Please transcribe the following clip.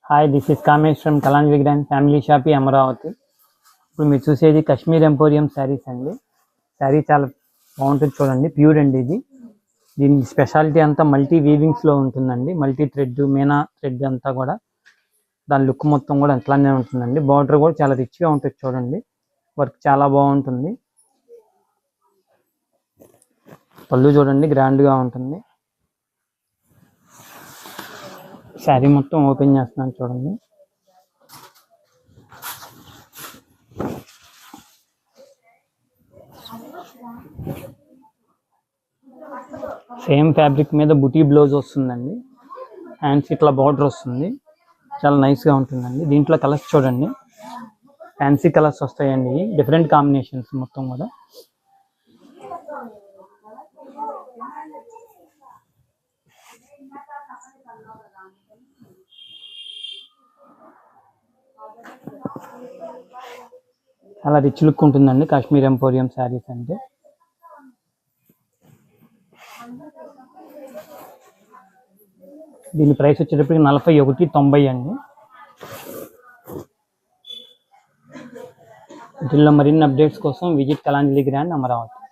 Hi, this is Kamesh from Kalanjali grand family shoppe Amaravati. ఇప్పుడు మీరు చూసేది కాశ్మీర్ ఎంపోరియం శారీస్ అండి. శారీ చాలా బాగుంటుంది చూడండి, ప్యూర్ అండి ఇది. దీని స్పెషాలిటీ అంతా మల్టీ వీవింగ్స్లో ఉంటుందండి. మల్టీ థ్రెడ్, మీనా థ్రెడ్ అంతా కూడా దాని లుక్ మొత్తం కూడా అట్లానే ఉంటుందండి. బార్డర్ కూడా చాలా రిచ్గా ఉంటుంది చూడండి, వర్క్ చాలా బాగుంటుంది. పళ్ళు చూడండి, గ్రాండ్గా ఉంటుంది. శారీ మొత్తం ఓపెన్ చేస్తున్నాను చూడండి. సేమ్ ఫ్యాబ్రిక్ మీద బుటీ బ్లౌజ్ వస్తుందండి. హ్యాండ్స్ ఇట్లా బార్డర్ వస్తుంది, చాలా నైస్గా ఉంటుందండి. దీంట్లో కలర్స్ చూడండి, ఫ్యాన్సీ కలర్స్ వస్తాయండి, డిఫరెంట్ కాంబినేషన్స్ మొత్తం కూడా. చాలా రిచ్ లుక్ ఉంటుందండి కాశ్మీర్ ఎంపోరియం శారీస్ అంటే. దీని ప్రైస్ వచ్చేటప్పటికి 41.90 అండి. వీటిల్లో మరిన్ని అప్డేట్స్ కోసం విజిట్ కలాంజలి గ్రాండ్ అమరావతి.